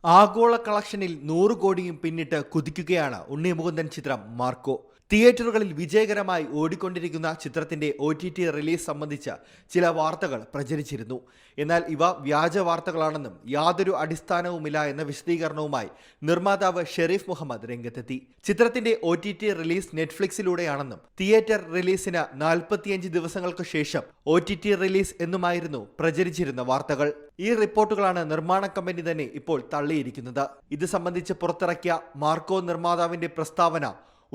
ആഗോള കളക്ഷനിൽ 100 കോടിയും പിന്നിട്ട് കുതിക്കുകയാണ് ഉണ്ണി മുകുന്ദൻ ചിത്രം മാർക്കോ. തിയേറ്ററുകളിൽ വിജയകരമായി ഓടിക്കൊണ്ടിരിക്കുന്ന ചിത്രത്തിന്റെ OTT റിലീസ് സംബന്ധിച്ച ചില വാർത്തകൾ പ്രചരിച്ചിരുന്നു. എന്നാൽ ഇവ വ്യാജ വാർത്തകളാണെന്നും യാതൊരു അടിസ്ഥാനവുമില്ല എന്ന വിശദീകരണവുമായി നിർമ്മാതാവ് ഷെരീഫ് മുഹമ്മദ് രംഗത്തെത്തി. ചിത്രത്തിന്റെ OTT റിലീസ് നെറ്റ്ഫ്ലിക്സിലൂടെയാണെന്നും തിയേറ്റർ റിലീസിന് 45 ദിവസങ്ങൾക്ക് ശേഷം OTT റിലീസ് എന്നുമായിരുന്നു പ്രചരിച്ചിരുന്ന വാർത്തകൾ. ഈ റിപ്പോർട്ടുകളാണ് നിർമ്മാണ കമ്പനി തന്നെ ഇപ്പോൾ തള്ളിയിരിക്കുന്നത്. ഇത് സംബന്ധിച്ച് പുറത്തിറക്കിയ മാർക്കോ നിർമ്മാതാവിന്റെ പ്രസ്താവന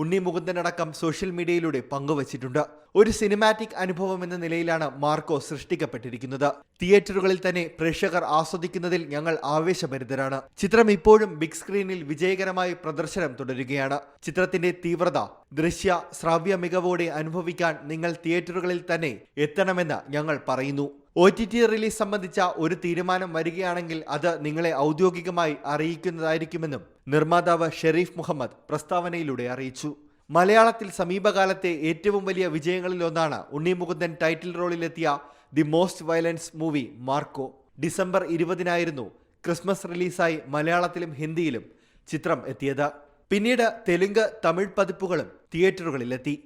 ഉണ്ണി മുകുന്ദനടക്കം സോഷ്യൽ മീഡിയയിലൂടെ പങ്കുവച്ചിട്ടുണ്ട്. ഒരു സിനിമാറ്റിക് അനുഭവം എന്ന നിലയിലാണ് മാർക്കോ സൃഷ്ടിക്കപ്പെട്ടിരിക്കുന്നത്. തിയേറ്ററുകളിൽ തന്നെ പ്രേക്ഷകർ ആസ്വദിക്കുന്നതിൽ ഞങ്ങൾ ആവേശഭരിതരാണ്. ചിത്രം ഇപ്പോഴും ബിഗ് സ്ക്രീനിൽ വിജയകരമായി പ്രദർശനം തുടരുകയാണ്. ചിത്രത്തിന്റെ തീവ്രത, ദൃശ്യ ശ്രവ്യ മികവോടെ അനുഭവിക്കാൻ നിങ്ങൾ തിയേറ്ററുകളിൽ തന്നെ എത്തണമെന്ന് ഞങ്ങൾ പറയുന്നു. OTT റിലീസ് സംബന്ധിച്ച ഒരു തീരുമാനം വരികയാണെങ്കിൽ അത് നിങ്ങളെ ഔദ്യോഗികമായി അറിയിക്കുന്നതായിരിക്കുമെന്നും നിർമ്മാതാവ് ഷെരീഫ് മുഹമ്മദ് പ്രസ്താവനയിലൂടെ അറിയിച്ചു. മലയാളത്തിൽ സമീപകാലത്തെ ഏറ്റവും വലിയ വിജയങ്ങളിലൊന്നാണ് ഉണ്ണി മുകുന്ദൻ ടൈറ്റിൽ റോളിലെത്തിയ the most violence movie Marco. December 20-നായിരുന്നു ക്രിസ്മസ് റിലീസായി മലയാളത്തിലും ഹിന്ദിയിലും ചിത്രം എത്തിയത്. പിന്നീട് തെലുങ്ക്, തമിഴ് പതിപ്പുകളും തിയേറ്ററുകളിലെത്തി.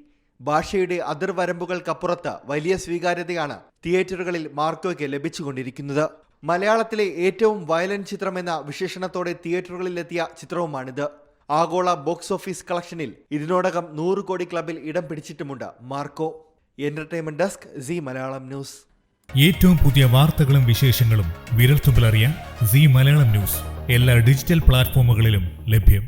ഭാഷയുടെ അതിർവരമ്പുകൾക്കപ്പുറത്ത് വലിയ സ്വീകാര്യതയാണ് തിയേറ്ററുകളിൽ മാർക്കോയ്ക്ക് ലഭിച്ചുകൊണ്ടിരിക്കുന്നത്. മലയാളത്തിലെ ഏറ്റവും വയലന്റ് ചിത്രമെന്ന വിശേഷണത്തോടെ തിയേറ്ററുകളിലെത്തിയ ചിത്രവുമാണിത്. ആഗോള ബോക്സ് ഓഫീസ് കളക്ഷനിൽ ഇതിനോടകം 100 കോടി ക്ലബിൽ ഇടം പിടിച്ചിട്ടുമുണ്ട് Marco. Entertainment desk, Zee Malayalam news. ഏറ്റവും പുതിയ വാർത്തകളും വിശേഷങ്ങളും വിരൽത്തുമ്പിലറിയാൻ സി മലയാളം ന്യൂസ് എല്ലാ ഡിജിറ്റൽ പ്ലാറ്റ്ഫോമുകളിലും ലഭ്യം.